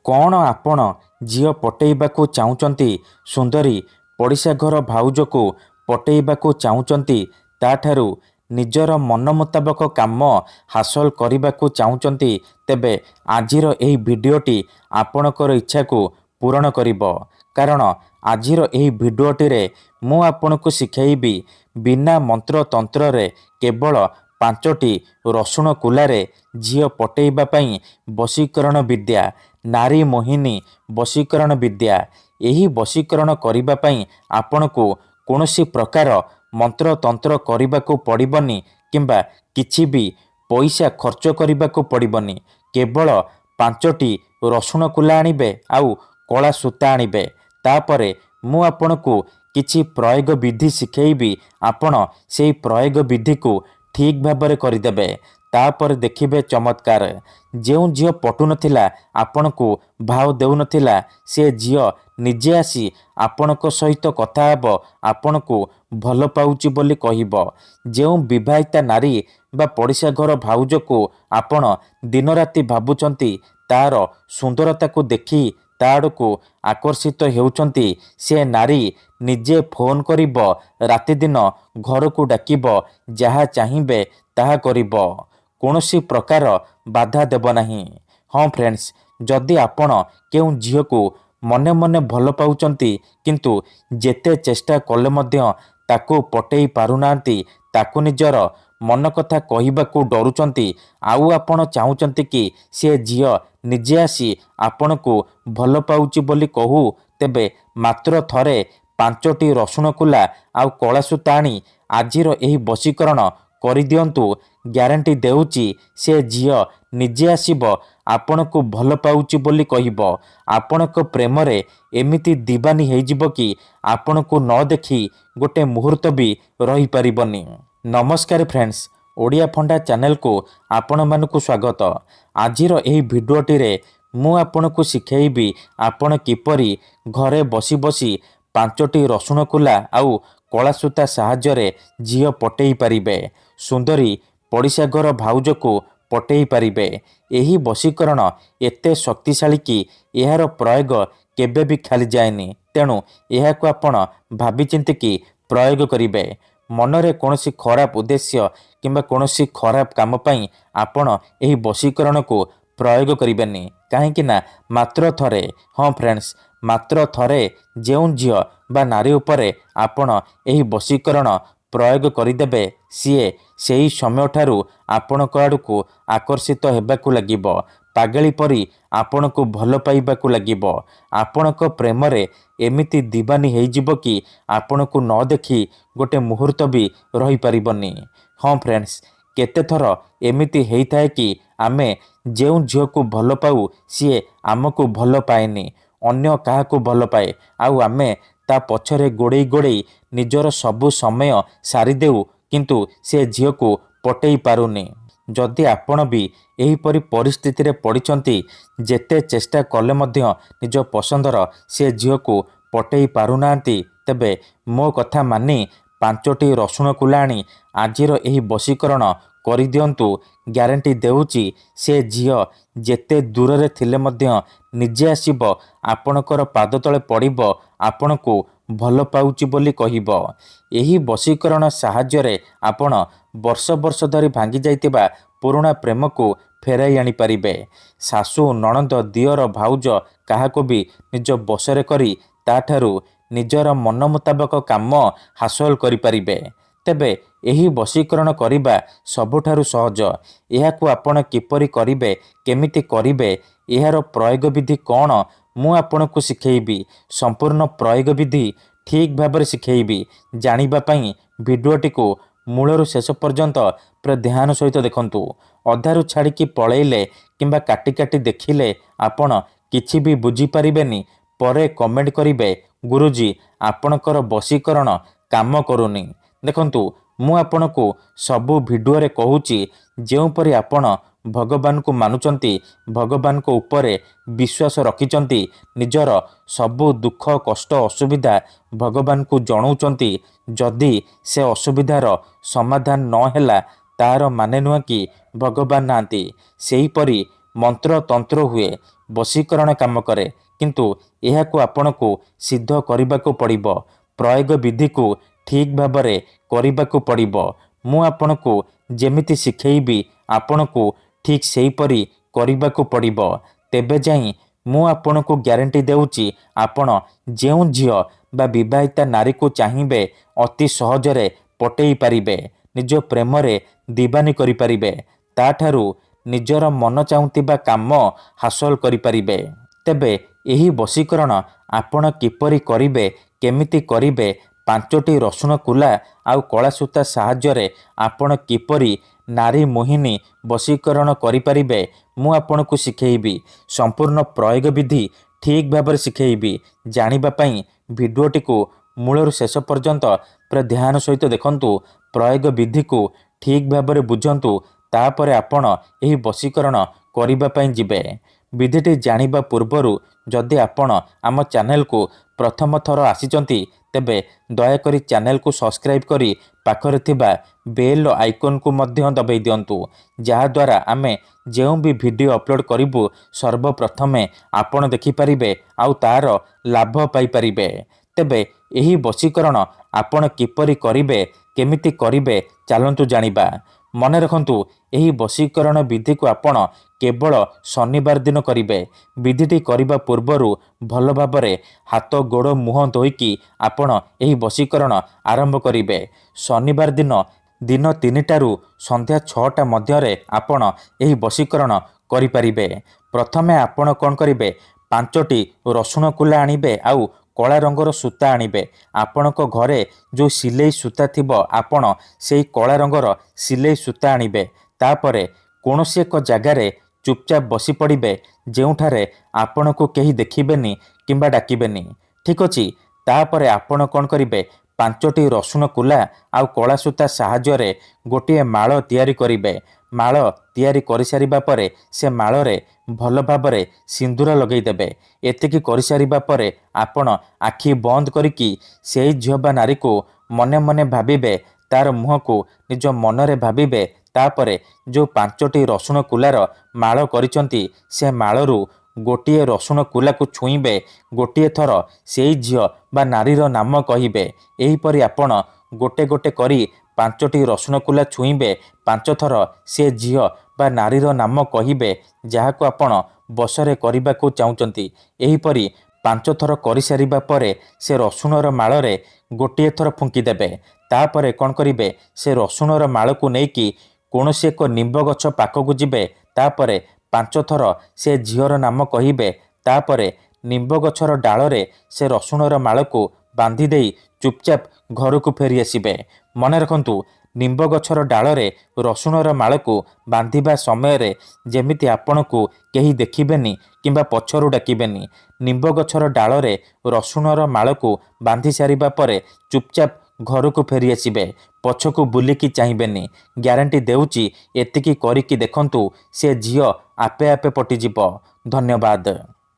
କ'ଣ ଆପଣ ଝିଅ ପଟେଇବାକୁ ଚାହୁଁଛନ୍ତି? ସୁନ୍ଦରୀ ପଡ଼ିଶା ଘର ଭାଉଜକୁ ପଟେଇବାକୁ ଚାହୁଁଛନ୍ତି? ତା'ଠାରୁ ନିଜର ମନ ମୁତାବକ କାମ ହାସଲ କରିବାକୁ ଚାହୁଁଛନ୍ତି? ତେବେ ଆଜିର ଏହି ଭିଡ଼ିଓଟି ଆପଣଙ୍କର ଇଚ୍ଛାକୁ ପୂରଣ କରିବ। କାରଣ ଆଜିର ଏହି ଭିଡ଼ିଓଟିରେ ମୁଁ ଆପଣଙ୍କୁ ଶିଖାଇବି ବିନା ମନ୍ତ୍ରତନ୍ତ୍ରରେ କେବଳ 5ଟି ରସୁଣ କୁଲାରେ ଝିଅ ପଟେଇବା ପାଇଁ ବଶୀକରଣ ବିଦ୍ୟା, ନାରୀ ମୋହିନୀ ବଶୀକରଣ ବିଦ୍ୟା। ଏହି ବଶୀକରଣ କରିବା ପାଇଁ ଆପଣଙ୍କୁ କୌଣସି ପ୍ରକାର ମନ୍ତ୍ରତନ୍ତ୍ର କରିବାକୁ ପଡ଼ିବନି କିମ୍ବା କିଛି ବି ପଇସା ଖର୍ଚ୍ଚ କରିବାକୁ ପଡ଼ିବନି। କେବଳ 5ଟି ରସୁଣ କୁଲା ଆଣିବେ ଆଉ କଳା ସୂତା ଆଣିବେ। ତାପରେ ମୁଁ ଆପଣଙ୍କୁ କିଛି ପ୍ରୟୋଗ ବିଧି ଶିଖାଇବି। ଆପଣ ସେହି ପ୍ରୟୋଗ ବିଧିକୁ ଠିକ୍ ଭାବରେ କରିଦେବେ। ତାପରେ ଦେଖିବେ ଚମତ୍କାର। ଯେଉଁ ଝିଅ ପଟୁନଥିଲା, ଆପଣଙ୍କୁ ଭାव ଦେଉନଥିଲା, ସେ ଝିଅ ନିଜେ ଆସି ଆପଣଙ୍କ ସହିତ କଥା ହେବ, ଆପଣଙ୍କୁ ଭଲ ପାଉଛି ବୋଲି କହିବ। ଯେଉଁ ବିବାହିତା ନାରୀ ବା ପଡ଼ିଶା ଘର ଭାଉଜକୁ ଆପଣ ଦିନରାତି ଭାବୁଛନ୍ତି, ତା'ର ସୁନ୍ଦରତାକୁ ଦେଖି ତା ଆଡ଼କୁ ଆକର୍ଷିତ ହେଉଛନ୍ତି, ସେ ନାରୀ ନିଜେ ଫୋନ୍ କରିବ, ରାତିଦିନ ଘରକୁ ଡାକିବ, ଯାହା ଚାହିଁବେ ତାହା କରିବ। କୌଣସି ପ୍ରକାର ବାଧା ଦେବ ନାହିଁ। ହଁ ଫ୍ରେଣ୍ଡସ୍, ଯଦି ଆପଣ କେଉଁ ଝିଅକୁ ମନେ ମନେ ଭଲ ପାଉଛନ୍ତି କିନ୍ତୁ ଯେତେ ଚେଷ୍ଟା କଲେ ମଧ୍ୟ ତାକୁ ପଟେଇ ପାରୁନାହାନ୍ତି, ତାକୁ ନିଜର ମନ କଥା କହିବାକୁ ଡରୁଛନ୍ତି, ଆଉ ଆପଣ ଚାହୁଁଛନ୍ତି କି ସେ ଝିଅ ନିଜେ ଆସି ଆପଣଙ୍କୁ ଭଲ ପାଉଛି ବୋଲି କହୁ, ତେବେ ମାତ୍ର ଥରେ 5ଟି ରସୁଣ କୁଲା ଆଉ କଳା ସୂତା ଆଣି ଆଜିର ଏହି ବଶୀକରଣ କରିଦିଅନ୍ତୁ। ଗ୍ୟାରେଣ୍ଟି ଦେଉଛି ସେ ଝିଅ ନିଜେ ଆସିବ, ଆପଣଙ୍କୁ ଭଲ ପାଉଛି ବୋଲି କହିବ। ଆପଣଙ୍କ ପ୍ରେମରେ ଏମିତି ଦିବାନୀ ହେଇଯିବ କି ଆପଣଙ୍କୁ ନ ଦେଖି ଗୋଟେ ମୁହୂର୍ତ୍ତ ବି ରହିପାରିବନି। ନମସ୍କାର ଫ୍ରେଣ୍ଡସ୍, ଓଡ଼ିଆ ଫଣ୍ଡା ଚ୍ୟାନେଲକୁ ଆପଣମାନଙ୍କୁ ସ୍ୱାଗତ। ଆଜିର ଏହି ଭିଡ଼ିଓଟିରେ ମୁଁ ଆପଣଙ୍କୁ ଶିଖାଇବି ଆପଣ କିପରି ଘରେ ବସି ବସି 5ଟି ରସୁଣ କୁଲା ଆଉ କଳା ସୂତା ସାହାଯ୍ୟରେ ଝିଅ ପଟେଇ ପାରିବେ। ସୁନ୍ଦରୀ ପଡ଼ିଶା ଘର ଭାଉଜକୁ ପଟେଇ ପାରିବେ। ଏହି ବଶୀକରଣ ଏତେ ଶକ୍ତିଶାଳୀ କି ଏହାର ପ୍ରୟୋଗ କେବେ ବି ଖାଲି ଯାଏନି। ତେଣୁ ଏହାକୁ ଆପଣ ଭାବିଚିନ୍ତିକି ପ୍ରୟୋଗ କରିବେ। ମନରେ କୌଣସି ଖରାପ ଉଦ୍ଦେଶ୍ୟ କିମ୍ବା କୌଣସି ଖରାପ କାମ ପାଇଁ ଆପଣ ଏହି ବଶୀକରଣକୁ ପ୍ରୟୋଗ କରିବେନି। କାହିଁକି ନା ମାତ୍ର ଥରେ, ହଁ ଫ୍ରେଣ୍ଡସ୍, ମାତ୍ର ଥରେ ଯେଉଁ ଝିଅ ବା ନାରୀ ଉପରେ ଆପଣ ଏହି ବଶୀକରଣ ପ୍ରୟୋଗ କରିଦେବେ, ସିଏ ସେହି ସମୟଠାରୁ ଆପଣଙ୍କ ଆଡ଼କୁ ଆକର୍ଷିତ ହେବାକୁ ଲାଗିବ। ପାଗଳି ପରି ଆପଣଙ୍କୁ ଭଲ ପାଇବାକୁ ଲାଗିବ। ଆପଣଙ୍କ ପ୍ରେମରେ ଏମିତି ଦିବାନୀ ହେଇଯିବ କି ଆପଣଙ୍କୁ ନ ଦେଖି ଗୋଟେ ମୁହୂର୍ତ୍ତ ବି ରହିପାରିବନି। ହଁ ଫ୍ରେଣ୍ଡସ୍, କେତେଥର ଏମିତି ହେଇଥାଏ କି ଆମେ ଯେଉଁ ଝିଅକୁ ଭଲ ପାଉ, ସିଏ ଆମକୁ ଭଲ ପାଏନି, ଅନ୍ୟ କାହାକୁ ଭଲ ପାଏ, ଆଉ ଆମେ ତା ପଛରେ ଗୋଡ଼େଇ ଗୋଡ଼େଇ ନିଜର ସବୁ ସମୟ ସାରିଦେଉ, କିନ୍ତୁ ସେ ଝିଅକୁ ପଟେଇ ପାରୁନି। ଯଦି ଆପଣ ବି ଏହିପରି ପରିସ୍ଥିତିରେ ପଡ଼ିଛନ୍ତି, ଯେତେ ଚେଷ୍ଟା କଲେ ମଧ୍ୟ ନିଜ ପସନ୍ଦର ସେ ଝିଅକୁ ପଟେଇ ପାରୁନାହାନ୍ତି, ତେବେ ମୋ କଥା ମାନି 5ଟି ରସୁଣ କୁଲା ଆଣି ଆଜିର ଏହି ବଶୀକରଣ କରିଦିଅନ୍ତୁ। ଗ୍ୟାରେଣ୍ଟି ଦେଉଛି ସେ ଝିଅ ଯେତେ ଦୂରରେ ଥିଲେ ମଧ୍ୟ ନିଜେ ଆସିବ, ଆପଣଙ୍କର ପାଦ ତଳେ ପଡ଼ିବ, ଆପଣଙ୍କୁ ଭଲ ପାଉଛି ବୋଲି କହିବ। ଏହି ବଶୀକରଣ ସାହାଯ୍ୟରେ ଆପଣ ବର୍ଷ ବର୍ଷ ଧରି ଭାଙ୍ଗି ଯାଇଥିବା ପୁରୁଣା ପ୍ରେମକୁ ଫେରାଇ ଆଣିପାରିବେ। ଶାଶୁ, ନଣନ୍ଦ, ଦିଅର, ଭାଉଜ କାହାକୁ ବି ନିଜ ବଶରେ କରି ତା'ଠାରୁ ନିଜର ମନ ମୁତାବକ କାମ ହାସଲ କରିପାରିବେ। ତେବେ ଏହି ବଶୀକରଣ କରିବା ସବୁଠାରୁ ସହଜ। ଏହାକୁ ଆପଣ କିପରି କରିବେ, କେମିତି କରିବେ, ଏହାର ପ୍ରୟୋଗ ବିଧି କ'ଣ, ମୁଁ ଆପଣଙ୍କୁ ଶିଖାଇବି। ସମ୍ପୂର୍ଣ୍ଣ ପ୍ରୟୋଗ ବିଧି ଠିକ୍ ଭାବରେ ଶିଖାଇବି। ଜାଣିବା ପାଇଁ ଭିଡ଼ିଓଟିକୁ ମୂଳରୁ ଶେଷ ପର୍ଯ୍ୟନ୍ତ ପୁରା ଧ୍ୟାନ ସହିତ ଦେଖନ୍ତୁ। ଅଧାରୁ ଛାଡ଼ିକି ପଳେଇଲେ କିମ୍ବା କାଟି କାଟି ଦେଖିଲେ ଆପଣ କିଛି ବି ବୁଝିପାରିବେନି। ପରେ କମେଣ୍ଟ କରିବେ, ଗୁରୁଜୀ ଆପଣଙ୍କର ବଶୀକରଣ କାମ କରୁନି। ଦେଖନ୍ତୁ, ମୁଁ ଆପଣଙ୍କୁ ସବୁ ଭିଡ଼ିଓରେ କହୁଛି, ଯେଉଁପରି ଆପଣ ଭଗବାନଙ୍କୁ ମାନୁଛନ୍ତି, ଭଗବାନଙ୍କ ଉପରେ ବିଶ୍ୱାସ ରଖିଛନ୍ତି, ନିଜର ସବୁ ଦୁଃଖ କଷ୍ଟ ଅସୁବିଧା ଭଗବାନଙ୍କୁ ଜଣାଉଛନ୍ତି, ଯଦି ସେ ଅସୁବିଧାର ସମାଧାନ ନ ହେଲା, ତା'ର ମାନେ ନୁହେଁ କି ଭଗବାନ ନାହାନ୍ତି। ସେହିପରି ମନ୍ତ୍ରତନ୍ତ୍ର ହୁଏ, ବଶୀକରଣ କାମ କରେ, କିନ୍ତୁ ଏହାକୁ ଆପଣଙ୍କୁ ସିଦ୍ଧ କରିବାକୁ ପଡ଼ିବ। ପ୍ରୟୋଗ ବିଧିକୁ ଠିକ୍ ଭାବରେ କରିବାକୁ ପଡ଼ିବ। ମୁଁ ଆପଣଙ୍କୁ ଯେମିତି ଶିଖେଇବି ଆପଣଙ୍କୁ ଠିକ୍ ସେହିପରି କରିବାକୁ ପଡ଼ିବ। ତେବେ ଯାଇ ମୁଁ ଆପଣଙ୍କୁ ଗ୍ୟାରେଣ୍ଟି ଦେଉଛି ଆପଣ ଯେଉଁ ଝିଅ ବା ବିବାହିତା ନାରୀକୁ ଚାହିଁବେ ଅତି ସହଜରେ ପଟେଇ ପାରିବେ, ନିଜ ପ୍ରେମରେ ଦିବାନୀ କରିପାରିବେ, ତାଠାରୁ ନିଜର ମନ ଚାହୁଁଥିବା କାମ ହାସଲ କରିପାରିବେ। ତେବେ ଏହି ବଶୀକରଣ ଆପଣ କିପରି କରିବେ, କେମିତି କରିବେ, 5ଟି ରସୁଣ କୁଲା ଆଉ କଳା ସୂତା ସାହାଯ୍ୟରେ ଆପଣ କିପରି ନାରୀ ମୋହିନୀ ବଶୀକରଣ କରିପାରିବେ ମୁଁ ଆପଣଙ୍କୁ ଶିଖେଇବି। ସମ୍ପୂର୍ଣ୍ଣ ପ୍ରୟୋଗ ବିଧି ଠିକ୍ ଭାବରେ ଶିଖେଇବି। ଜାଣିବା ପାଇଁ ଭିଡ଼ିଓଟିକୁ ମୂଳରୁ ଶେଷ ପର୍ଯ୍ୟନ୍ତ ପୁରା ଧ୍ୟାନ ସହିତ ଦେଖନ୍ତୁ। ପ୍ରୟୋଗ ବିଧିକୁ ଠିକ୍ ଭାବରେ ବୁଝନ୍ତୁ, ତାପରେ ଆପଣ ଏହି ବଶୀକରଣ କରିବା ପାଇଁ ଯିବେ। ବିଧିଟି ଜାଣିବା ପୂର୍ବରୁ ଯଦି ଆପଣ ଆମ ଚ୍ୟାନେଲକୁ ପ୍ରଥମ ଥର ଆସିଛନ୍ତି ତେବେ ଦୟାକରି ଚ୍ୟାନେଲକୁ ସବସ୍କ୍ରାଇବ୍ କରି ପାଖରେ ଥିବା ବେଲ୍ ଆଇକନ୍କୁ ମଧ୍ୟ ଦବାଇ ଦିଅନ୍ତୁ, ଯାହାଦ୍ୱାରା ଆମେ ଯେଉଁ ବି ଭିଡ଼ିଓ ଅପଲୋଡ଼ କରିବୁ ସର୍ବପ୍ରଥମେ ଆପଣ ଦେଖିପାରିବେ ଆଉ ତାର ଲାଭ ପାଇପାରିବେ। ତେବେ ଏହି ବଶୀକରଣ ଆପଣ କିପରି କରିବେ, କେମିତି କରିବେ, ଚାଲନ୍ତୁ ଜାଣିବା। ମନେ ରଖନ୍ତୁ, ଏହି ବଶୀକରଣ ବିଧିକୁ ଆପଣ କେବଳ ଶନିବାର ଦିନ କରିବେ। ବିଧିଟି କରିବା ପୂର୍ବରୁ ଭଲ ଭାବରେ ହାତ ଗୋଡ଼ ମୁହଁ ଧୋଇକି ଆପଣ ଏହି ବଶୀକରଣ ଆରମ୍ଭ କରିବେ। ଶନିବାର ଦିନ 3ଟାରୁ ସନ୍ଧ୍ୟା 6ଟା ମଧ୍ୟରେ ଆପଣ ଏହି ବଶୀକରଣ କରିପାରିବେ। ପ୍ରଥମେ ଆପଣ କ'ଣ କରିବେ, 5ଟି ରସୁଣ କୁଲା ଆଣିବେ ଆଉ କଳା ରଙ୍ଗର ସୂତା ଆଣିବେ। ଆପଣଙ୍କ ଘରେ ଯେଉଁ ସିଲେଇ ସୂତା ଥିବ ଆପଣ ସେହି କଳା ରଙ୍ଗର ସିଲେଇ ସୂତା ଆଣିବେ। ତାପରେ କୌଣସି ଏକ ଜାଗାରେ ଚୁପଚାପ ବସି ପଡ଼ିବେ, ଯେଉଁଠାରେ ଆପଣଙ୍କୁ କେହି ଦେଖିବେନି କିମ୍ବା ଡାକିବେନି। ଠିକ୍ ଅଛି। ତାପରେ ଆପଣ କ'ଣ କରିବେ, 5ଟି ରସୁଣ କୁଲା ଆଉ କଳା ସୂତା ସାହାଯ୍ୟରେ ଗୋଟିଏ ମାଳ ତିଆରି କରିବେ। ମାଳ ତିଆରି କରିସାରିବା ପରେ ସେ ମାଳରେ ଭଲ ଭାବରେ ସିନ୍ଦୁର ଲଗାଇଦେବେ। ଏତିକି କରିସାରିବା ପରେ ଆପଣ ଆଖି ବନ୍ଦ କରିକି ସେହି ଝିଅ ବା ନାରୀକୁ ମନେ ମନେ ଭାବିବେ, ତାର ମୁହଁକୁ ନିଜ ମନରେ ଭାବିବେ। ତାପରେ ଯେଉଁ 5ଟି ରସୁଣ କୁଲାର ମାଳ କରିଛନ୍ତି ସେ ମାଳରୁ ଗୋଟିଏ ରସୁଣ କୁଲାକୁ ଛୁଇଁବେ। ଗୋଟିଏ ଥର ସେହି ଝିଅ ବା ନାରୀର ନାମ କହିବେ। ଏହିପରି ଆପଣ ଗୋଟେ ଗୋଟେ କରି 5ଟି ରସୁଣ କୁଲା ଛୁଇଁବେ। 5 ଥର ସେ ଝିଅ ବା ନାରୀର ନାମ କହିବେ ଯାହାକୁ ଆପଣ ବଶରେ କରିବାକୁ ଚାହୁଁଛନ୍ତି। ଏହିପରି 5 ଥର କରିସାରିବା ପରେ ସେ ରସୁଣର ମାଳରେ ଗୋଟିଏ ଥର ଫୁଙ୍କିଦେବେ। ତାପରେ କ'ଣ କରିବେ, ସେ ରସୁଣର ମାଳକୁ ନେଇକି କୌଣସି ଏକ ନିମ୍ବ ଗଛ ପାଖକୁ ଯିବେ। ତାପରେ 5 ଥର ସେ ଝିଅର ନାମ କହିବେ। ତାପରେ ନିମ୍ବ ଗଛର ଡାଳରେ ସେ ରସୁଣର ମାଳକୁ ବାନ୍ଧି ଦେଇ ଚୁପଚାପ ଘରକୁ ଫେରି ଆସିବେ। ମନେ ରଖନ୍ତୁ, ନିମ୍ବ ଗଛର ଡାଳରେ ରସୁଣର ମାଳକୁ ବାନ୍ଧିବା ସମୟରେ ଯେମିତି ଆପଣଙ୍କୁ କେହି ଦେଖିବେନି କିମ୍ବା ପଛରୁ ଡାକିବେନି। ନିମ୍ବ ଗଛର ଡାଳରେ ରସୁଣର ମାଳକୁ ବାନ୍ଧି ସାରିବା ପରେ ଚୁପଚାପ ଘରକୁ ଫେରି ଆସିବେ, ପଛକୁ ବୁଲିକି ଚାହିଁବେନି। ଗ୍ୟାରେଣ୍ଟି ଦେଉଛି, ଏତିକି କରିକି ଦେଖନ୍ତୁ, ସେ ଝିଅ ଆପେ ଆପେ ପଟିଯିବ। ଧନ୍ୟବାଦ।